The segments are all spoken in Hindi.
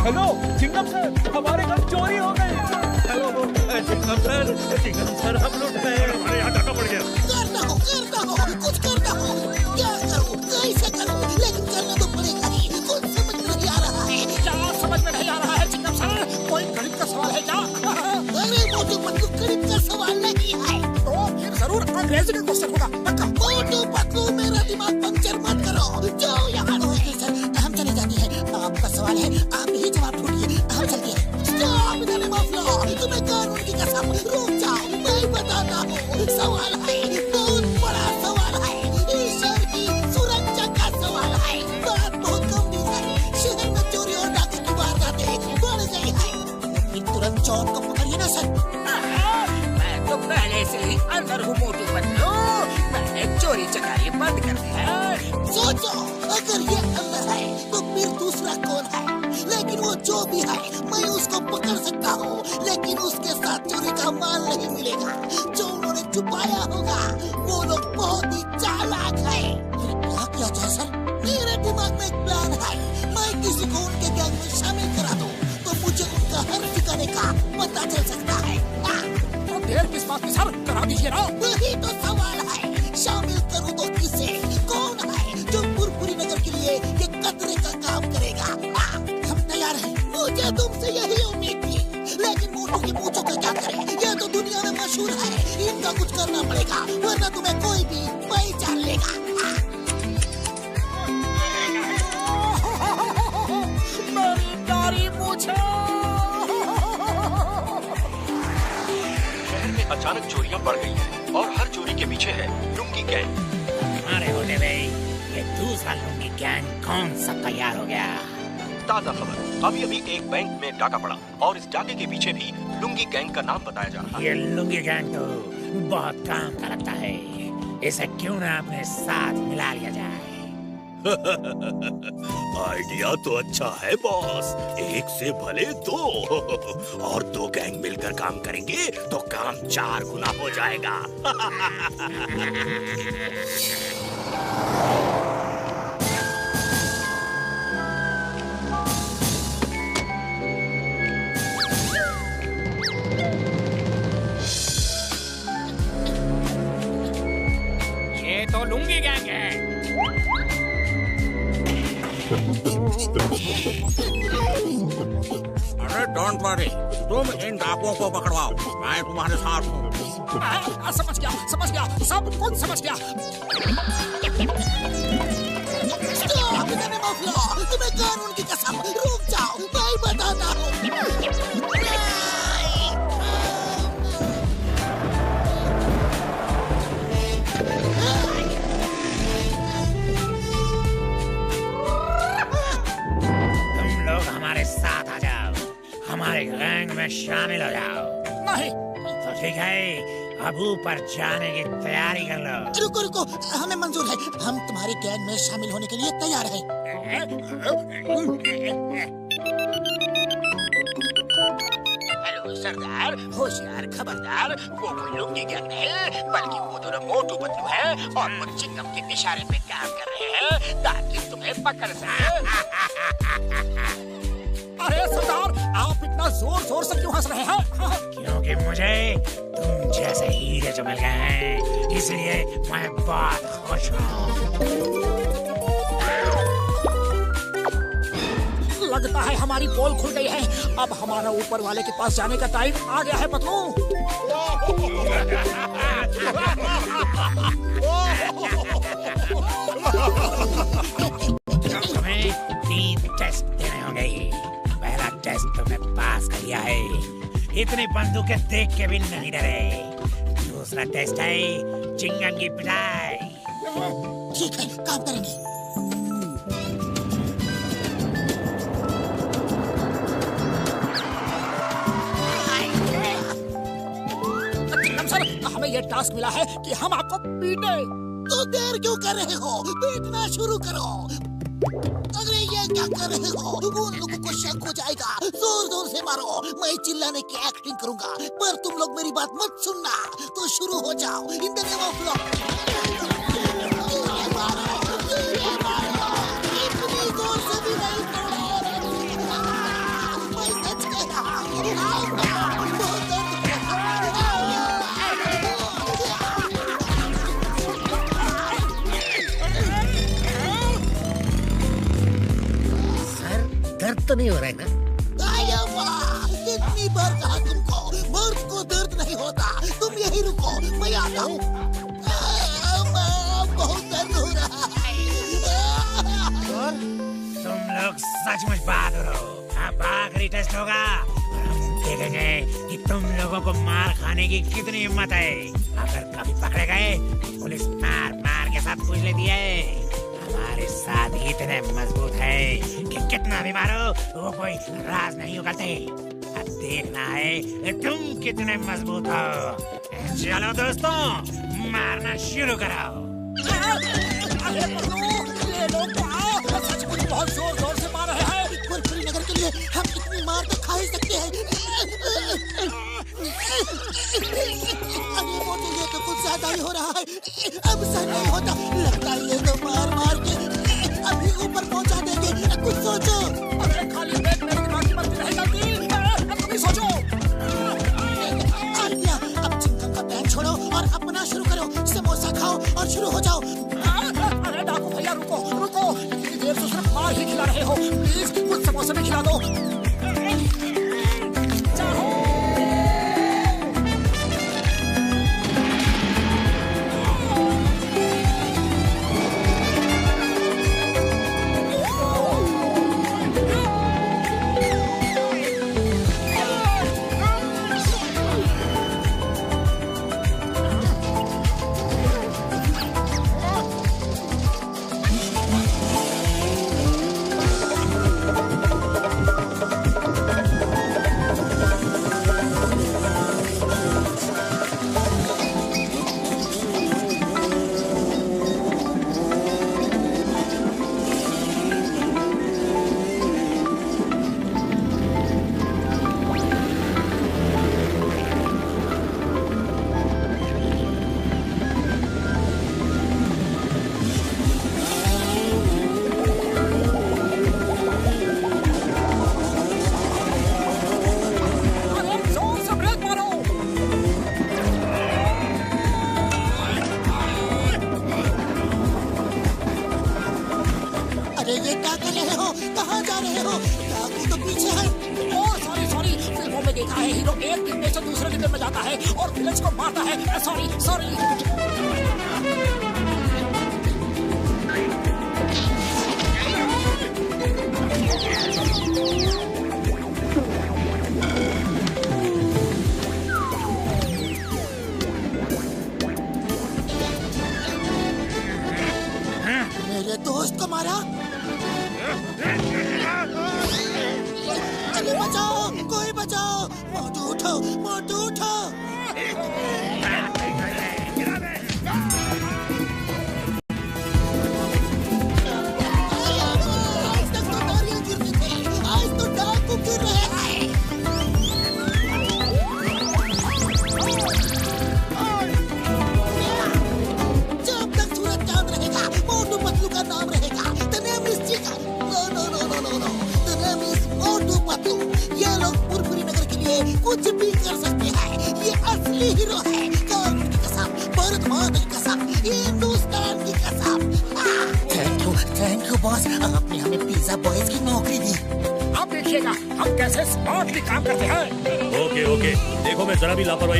हेलो चिंगम सर, हमारे घर चोरी हो गई। हेलो चिंगम सर हम लुट गए। अरे यहाँ डाका पड़ गया। करना हो कुछ करना हो। क्या करूं कैसे करूं, लेकिन करना तो पड़ेगा ही। कुछ समझ नहीं आ रहा है। क्या समझ में नहीं आ रहा है चिंगम सर? कोई गणित का सवाल है क्या? अरे मोटू पतलू गणित का सवाल नहीं है तो फिर जरूर अंग्रेजी का क्वेश्चन होगा पक्का। मोटू पतलू मेरा दिमाग पंक्चर मत करो, जाओ यहाँ सर। हम चले जाते हैं, आपका सवाल है आप ही जवाब ढूंढिए। हम चलते हैं। Stop in the name of law, तुम्हें कानून की कसम, रुक जाओ मैं बताता हूँ। सवाल है बहुत बड़ा सवाल है, ईश्वर की सुरक्षा का सवाल है। बात बहुत गंभीर है, शहर में चोरी और डाके की वारदातें बढ़ गई है। फिर तुरंत चोर को पकड़िए ना सर। मैं तो पहले से ही अंदर हूँ मोटू पतलू, मैंने चोरी चकारी बंद कर दी है। सोचो अगर ये अंदर है तो फिर दूसरा कौन है? लेकिन वो जो भी है मैं उसको पकड़ सकता हूँ, लेकिन उसके साथ चोरी का माल नहीं मिलेगा जो उन्होंने छुपाया होगा। वो लोग बहुत ही चालाक है। क्या किया जाए सर? मेरे दिमाग में एक प्लान है। मैं किसी को उनके गैंग में शामिल करा दूँ तो मुझे उनका हर ठिकाने का पता चल सकता है। तो देर किस बात की सर, करा दीजिए ना। वही तो सवाल है, शामिल करूँ तो किसे? कौन है जो पुरपुरी नगर के लिए ये कतरे का काम करेगा? हम तैयार हैं। मुझे तुमसे यही उम्मीद थी, लेकिन मोटू की पूछो का क्या करें? ये तो दुनिया में मशहूर है, इनका कुछ करना पड़ेगा वरना तुम्हें कोई भी पहचान लेगा। मेरी प्यारी पूछो। शहर में अचानक चोरियां बढ़ गई हैं और हर चोरी के पीछे है लुंगी गैंग। अरे होने भाई, ये दूसरा लुंगी गैंग कौन सा तैयार हो गया? ताजा खबर, अभी अभी एक बैंक में डाका पड़ा और इस डाके के पीछे भी लुंगी गैंग का नाम बताया जा रहा है। ये लुंगी गैंग तो बहुत काम का लगता है, इसे क्यों ना अपने साथ मिला लिया जाए। आइडिया तो अच्छा है बॉस, एक से भले दो और दो गैंग मिलकर काम करेंगे तो काम 4 गुना हो जाएगा। ये तो लुंगी गैंग है। अरे डोंट वरी, तुम इन डाकुओं को पकड़वाओ, मैं तुम्हारे साथ हूँ। समझ गया, सब कुछ समझ गया। Stop in the name of law, तुम्हें कानून की कसम, रुक जाओ मैं बताता हूँ। तुम लोग हमारे साथ आ जाओ, हमारे गैंग में शामिल हो जाओ। नहीं तो ठीक है, अब ऊपर जाने की तैयारी कर लो। रुको रुको, हमें मंजूर है, हम तुम्हारे गैंग में शामिल होने के लिए तैयार हैं। हेलो सरदार, होशियार खबरदार, वो कोई लुंगी गैंग नहीं, बल्कि वो दोनों मोटू पतलू हैं और वो चिंगम के इशारे पे काम कर रहे हैं ताकि तुम्हें पकड़ सके। अरे सरदार, आप इतना जोर जोर से क्यों हंस रहे हैं? क्योंकि मुझे तुम जैसे हीरे जो मिल गए हैं, इसलिए मैं बहुत खुश हूँ। लगता है हमारी पोल खुल गई है। अब हमारा ऊपर वाले के पास जाने का टाइम आ गया है पतलू। तुम्हें 3 टेस्ट देने होंगे। पहला टेस्ट तुमने पास कर लिया है, इतनी बंदूकें देख के भी नहीं डरे। दूसरा टेस्ट है चिंगम की पिटाई। ठीक है, काम करेंगे। सर, हमें ये टास्क मिला है कि हम आपको पीटे। तो देर क्यों कर रहे हो? पीटना शुरू करो। अरे ये क्या कर रहे हो? उन लोगों को शक हो जाएगा। जोर जोर से मारो, मैं चिल्लाने की एक्टिंग करूंगा, पर तुम लोग मेरी बात मत सुनना। तो शुरू हो जाओ। In the name of law. इतनी जोर से भी नहीं तोड़ा। दर्द तो नहीं हो रहा है ना? कितनी बार कहा तुमको, मर्द को दर्द नहीं होता। तुम यही रुको, मैं आता हूँ। बहुत दर्द हो रहा है। तुम लोग सचमुच बहादुर हो। अब आखिरी टेस्ट होगा और हम देखेंगे कि तुम लोगों को मार खाने की कितनी हिम्मत है। अगर कभी पकड़े गए पुलिस मार मार के साथ पूछ लेती है। हमारे साथ इतने मजबूत है कि कितना भी मारो वो कोई राज नहीं उगलते। अब देखना है तुम कितने मजबूत हो। चलो दोस्तों, मारना शुरू करो। अरे ये लोग तो आओ, सचमुच बहुत जोर जोर से मार रहे हैं। कुरकुरी नगर के लिए हम इतनी मार तो खा ही सकते हैं। अरे मोटू, ये तो कुछ ज्यादा ही हो रहा है। अब सहन नहीं होता। लगता है ये तो मार मार के अभी ऊपर पहुंचा देंगे। कुछ सोचो। अरे खाली पेट मेरे दिमाग की मर्जी नहीं चलती। अब तुम ही सोचो। अब चिंगम का बैग छोड़ो और अपना शुरू करो। समोसा खाओ और शुरू हो जाओ। अरे डाकू भैया, रुको रुको। इतनी देर से सिर्फ मार ही खिला रहे हो। प्लीज कुछ समोसा भी खिला दो।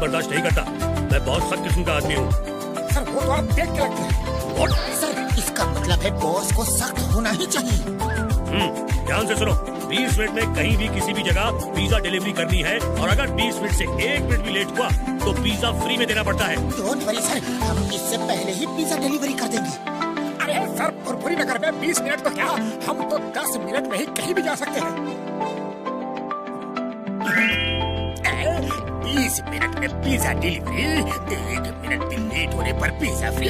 बर्दाश्त नहीं करता। मैं बहुत सख्त किस्म का आदमी हूँ। सर, वो तो आप देख के लगते हैं। सर, इसका मतलब है बॉस को सख्त होना ही चाहिए। ध्यान से सुनो। 20 मिनट में कहीं भी किसी भी जगह पिज्जा डिलीवरी करनी है और अगर 20 मिनट से 1 मिनट भी लेट हुआ तो पिज्जा फ्री में देना पड़ता है। डोंट वरी सर, हम इससे पहले ही पिज्जा डिलीवरी कर देंगे। अरे सर, कुरकुरी नगर में 20 मिनट तो क्या, हम तो 10 मिनट में ही कहीं भी जा सकते हैं। 20 मिनट में पिज्जा डिलीवरी, 1 मिनट भी लेट होने पर पिज्जा फ्री।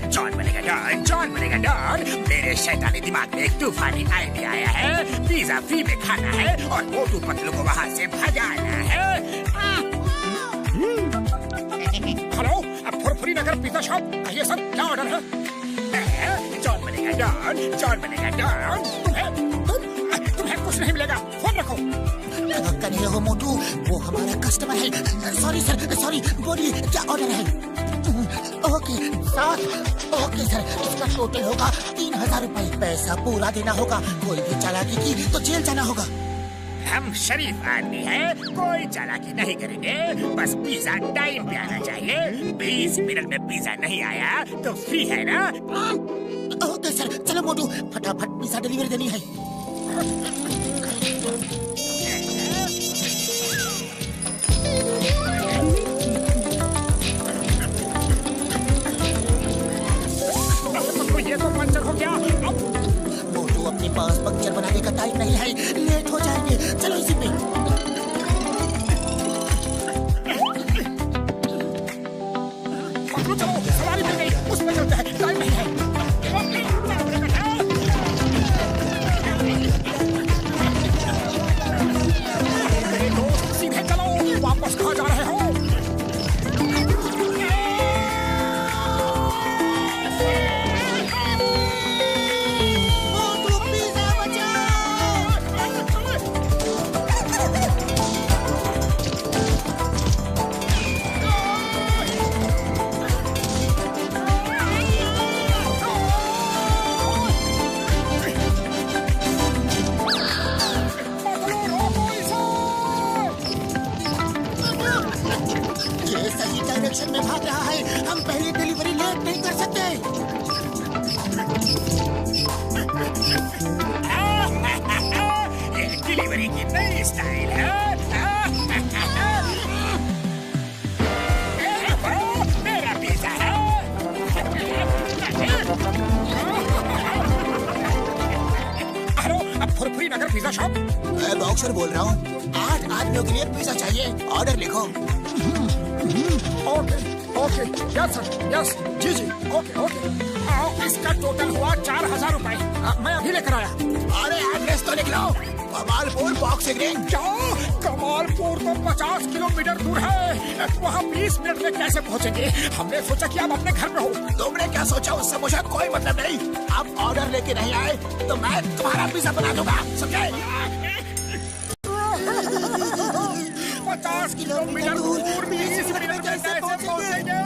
जॉन बनेगा डॉन, जॉन बनेगा डॉन। मेरे शैतानी दिमाग में एक तूफानी आइडिया आया है। पिज्जा फ्री में खाना है और मोटू पतलू को वहाँ से भगाना है। हेलो, अब फुरफुरी नगर पिज्जा शॉप, कहिए सर, क्या ऑर्डर है? जॉन बनेगा डॉन, जॉन बनेगा डॉन। तुम्हें कुछ नहीं मिलेगा, फोन रखो। कर रहे हो मोटू, वो हमारा कस्टमर है। सॉरी सर, सॉरी, बोलिए क्या ऑर्डर है? ओके 7। ओके सर, इसका टोटल होगा 3000 रुपए। पैसा पूरा देना होगा। कोई भी चालाकी की तो जेल जाना होगा। हम शरीफ आदमी हैं, कोई चालाकी नहीं करेंगे। बस पिज्जा टाइम पे आना चाहिए। 20 मिनट में पिज्जा नहीं आया तो फ्री है ना? ओके सर, चलो मोटू फटाफट पिज्जा डिलीवरी देनी है। ये तो पंचर हो गया। मोटू अपने पास पंक्चर बनाने का टाइम नहीं है, लेट हो जाएंगे। चलो इसी पे। चलो सवारी मिल गई, उसमें चलते हैं, टाइम नहीं है। सीधे चलो, वापस कहाँ जा रहे हो? डायरेक्शन में भाग रहा है। हम पहली डिलीवरी लेट नहीं कर सकते। डिलीवरी की नई स्टाइल है। मेरा पिज्जा है। हेलो, अब फुरफुरी नगर पिज्जा शॉप। मैं बॉक्सर बोल रहा हूँ। 8 आदमियों के लिए पिज्जा चाहिए। ऑर्डर लिखो। Okay okay, yes sir, yes, जी जी, ओके ओके। इसका टोटल हुआ 4000 रुपए। मैं अभी लेकर आया। अरे एड्रेस तो लिख लो। Kamalpur boxing ring. क्या? कमालपुर तो 50 किलोमीटर दूर है। वहाँ 20 मिनट में कैसे पहुँचेंगे? हमने सोचा कि आप अपने घर में हो। तुमने क्या सोचा, उससे मुझे कोई मतलब नहीं। आप ऑर्डर लेके नहीं आए तो मैं तुम्हारा पिज्जा बना दूंगा, समझे? 50 किलोमीटर दूर 20 मिनट में कैसे पहुँचेंगे?